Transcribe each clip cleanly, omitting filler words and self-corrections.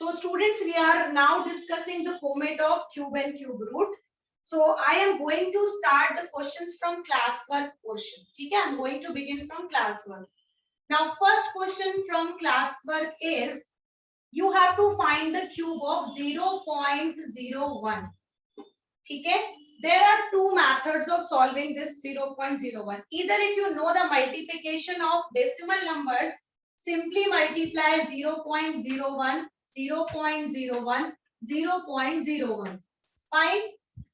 So students, we are now discussing the comet of cube and cube root. So I am going to start the questions from classwork portion. Okay, I am going to begin from classwork. Now first question from classwork is, you have to find the cube of 0.01. Okay, there are two methods of solving this 0.01. Either if you know the multiplication of decimal numbers, simply multiply 0.01, 0.01, 0.01. Fine,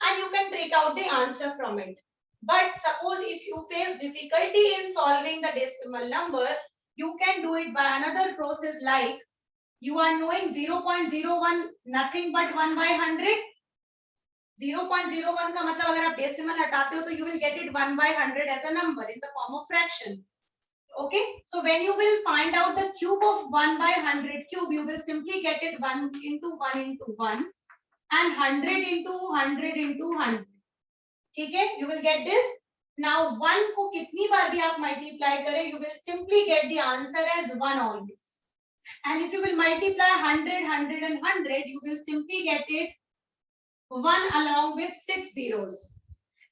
and you can take out the answer from it. But suppose if you face difficulty in solving the decimal number, you can do it by another process, like you are knowing 0.01 nothing but 1 by 100. 0.01 का मतलब अगर आप decimal हटाते हो तो you will get it 1 by 100 as a number in the form of fraction. Okay, so when you will find out the cube of 1 by 100 cube, you will simply get it 1 into 1 into 1 and 100 into 100 into 100. ठीक है, you will get this. Now 1 को कितनी बार भी आप multiply करें, you will simply get the answer as 1 always. And if you will multiply 100, 100 and 100, you will simply get it 1 along with 6 zeros.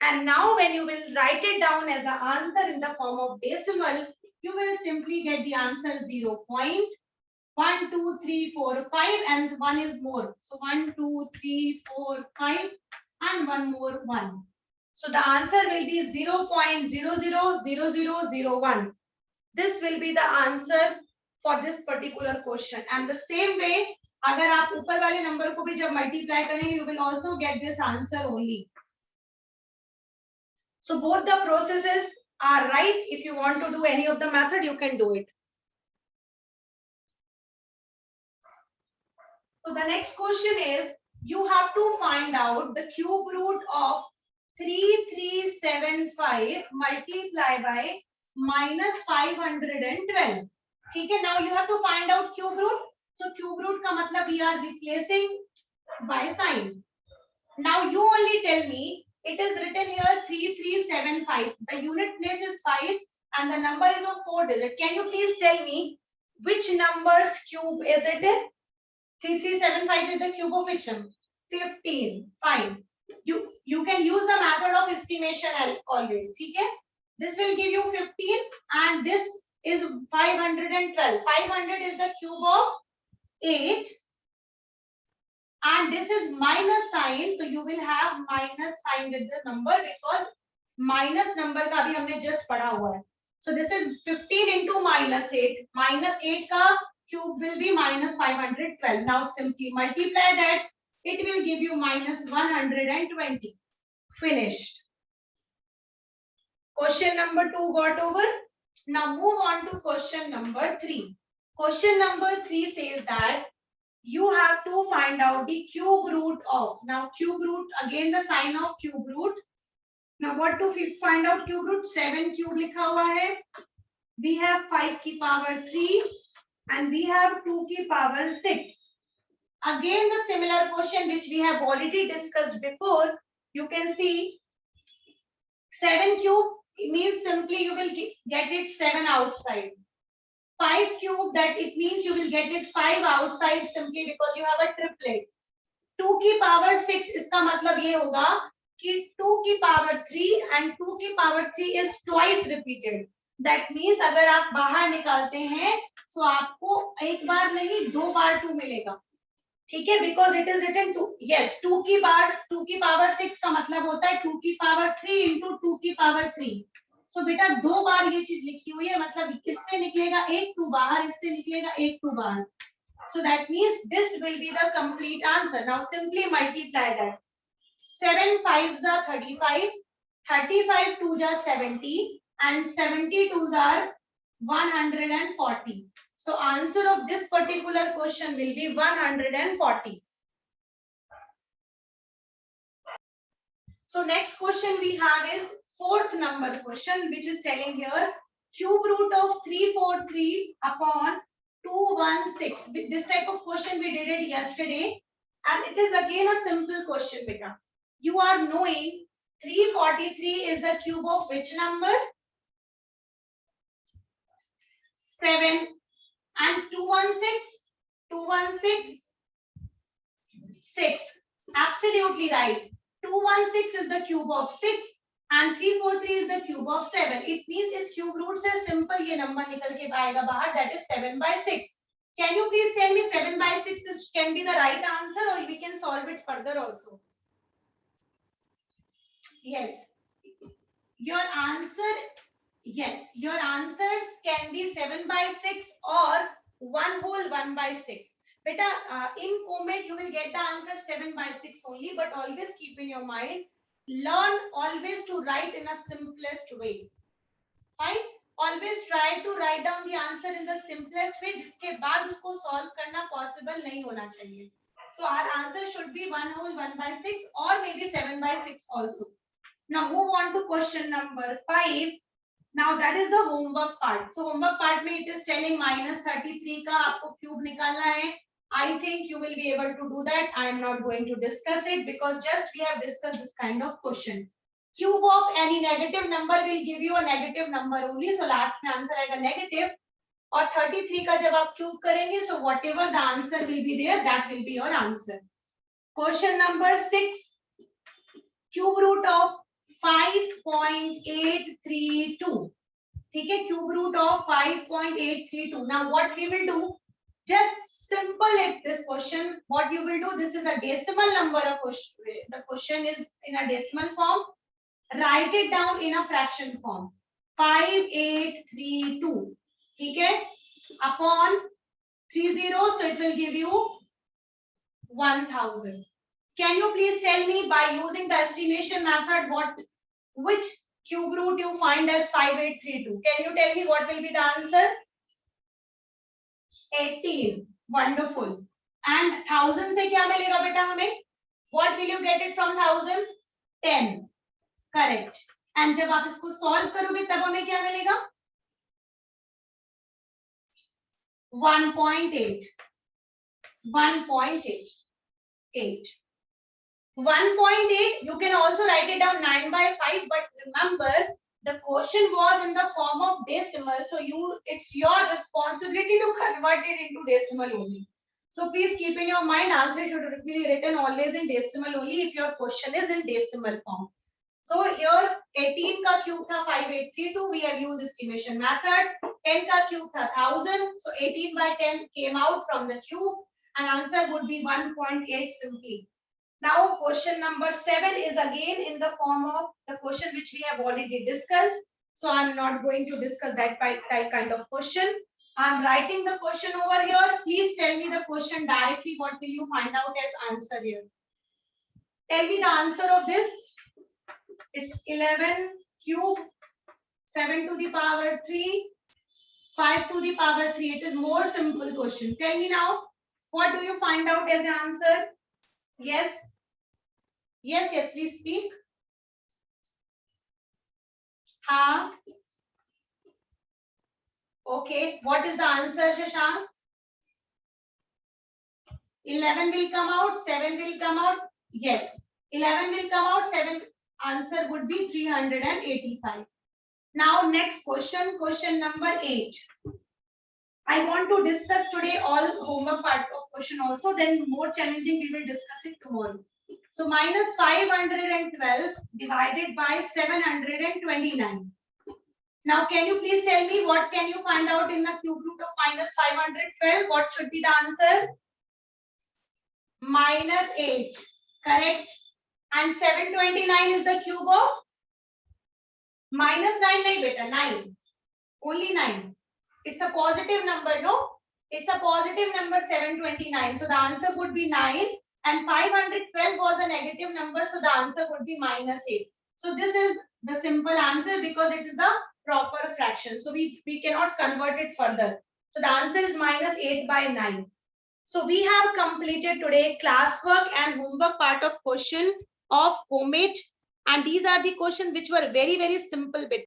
And now when you will write it down as an answer in the form of decimal, you will simply get the answer 0.1, 2, 3, 4, 5 and 1 is more. So 1, 2, 3, 4, 5 and one more 1. So the answer will be 0.000001. This will be the answer for this particular question. And the same way, अगर आप ऊपर वाले number को भी जब multiply करेंगे, you will also get this answer only. So both the processes are right. If you want to do any of the method, you can do it. So the next question is, you have to find out the cube root of 3375 multiplied by minus 512. ठीक है, now you have to find out cube root. So cube root का मतलब we are replacing by sign. Now you only tell me, it is written here 3375. The unit place is 5 and the number is of 4 digits. Can you please tell me which number's cube is it? 3375 is the cube of which number? 15. Fine. You can use the method of estimation always. ठीक है? This will give you 15 and this is 512. 500 is the cube of 8 and this is minus sign, so you will have minus sign with the number because minus number का भी हमने just पढ़ा हुआ है. So this is 15 into minus 8. Minus 8 का cube will be minus 512. Now simply multiply that. It will give you minus 120. Finished. Question number 2 got over. Now move on to question number 3. Question number 3 says that you have to find out the cube root of. Now cube root, again the sign of cube root. Now what to find out cube root? 7 cube लिखा हुआ है. We have 5 की power 3 and we have 2 की power 6. Again the similar question which we have already discussed before. You can see 7 cube means simply you will get it 7 outside. 5 cube, that it means you will get it 5 outside simply because you have a triplet. 2 की power 6 इसका मतलब ये होगा कि 2 की power 3 and 2 की power 3 is twice repeated. That means अगर आप बाहर निकालते हैं तो आपको एक बार नहीं 2 बार 2 मिलेगा. ठीक है, because it is written 2. Yes, 2 की power 6 का मतलब होता है 2 की power 3 into 2 की power 3. So बेटा 2 बार ये चीज लिखी हुई है, मतलब इससे निकलेगा 1 2 बाहर, इससे निकलेगा 1 2 बाहर. So that means this will be the complete answer. Now simply multiply that. 7 5s are 35, 35 2s are 70 and 70 2s are 140. So answer of this particular question will be 140. So next question we have is fourth number question, which is telling here cube root of 343 upon 216. This type of question we did it yesterday and it is again a simple question beta. You are knowing 343 is the cube of which number? 7 and 216 6. Absolutely right. 216 is the cube of 6 and 343 is the cube of 7. It means इस cube root से simple ये number निकल के आएगा बाहर, that is 7/6. Can you please tell me 7/6 can be the right answer or we can solve it further also? Yes. Your answers can be 7/6 or 1/6. Beta, in Comet you will get the answer 7/6 only, but always keep in your mind, learn always to write in a simplest way. Fine? Always try to write down the answer in the simplest way, जिसके बाद उसको solve करना possible नहीं होना चाहिए. So our answer should be 1/6 or maybe 7/6 also. Now move on to question number 5. Now that is the homework part. So homework part में it is telling -33 का आपको cube निकालना है. I think you will be able to do that. I am not going to discuss it because just we have discussed this kind of question. Cube of any negative number will give you a negative number only. So last में answer आएगा negative. और 33 का जब आप cube करेंगे, so whatever the answer will be there, that will be your answer. Question number 6. Cube root of 5.832. ठीक है, cube root of 5.832. Now what we will do? Just simple it this question. What you will do? This is a decimal number. The question is in a decimal form. Write it down in a fraction form. 5832. ठीक है? Upon 3 zeros, so it will give you 1000. Can you please tell me by using the estimation method which cube root you find as 5832? Can you tell me what will be the answer? 18. Wonderful. And 1000 से क्या मिलेगा बेटा हमें? What will you get it from 1000? 10. Correct. And जब आप इसको solve करोगे तब हमें क्या मिलेगा? 1.8. 1.8. 1.8, you can also write it down 9/5, but remember the question was in the form of decimal, so it's your responsibility to convert it into decimal only. So please keep in your mind, answer should be written always in decimal only if your question is in decimal form. So here 18 का cube था 5832, we have used estimation method. 10 का cube था 1000, so 18/10 came out from the cube and answer would be 1.8 simply. Now question number 7 is again in the form of the question which we have already discussed. So I am not going to discuss that type kind of question. I am writing the question over here. Please tell me the question directly. What will you find out as answer here? Tell me the answer of this. It's 11 cube, 7 to the power 3, 5 to the power 3. It is more simple question. Tell me now, what do you find out as the answer? Yes. Yes, please speak. Ha. Okay, what is the answer, Shashank? 11 will come out, 7 will come out. Yes, 11 will come out, 7 answer would be 385. Now next question, question number 8. I want to discuss today all homework part of question also, then more challenging we will discuss it tomorrow. So minus 512 divided by 729. Now can you please tell me what can you find out in the cube root of minus 512? What should be the answer? Minus 8. Correct. And 729 is the cube of minus 9, nahi beta, 9. Only 9. It's a positive number, no? It's a positive number 729. So the answer would be 9. And 512 was a negative number, so the answer would be minus 8. So this is the simple answer because it is a proper fraction. So we cannot convert it further. So the answer is minus 8/9. So we have completed today classwork and homework part of question of Comet. And these are the questions which were very, very simple bit.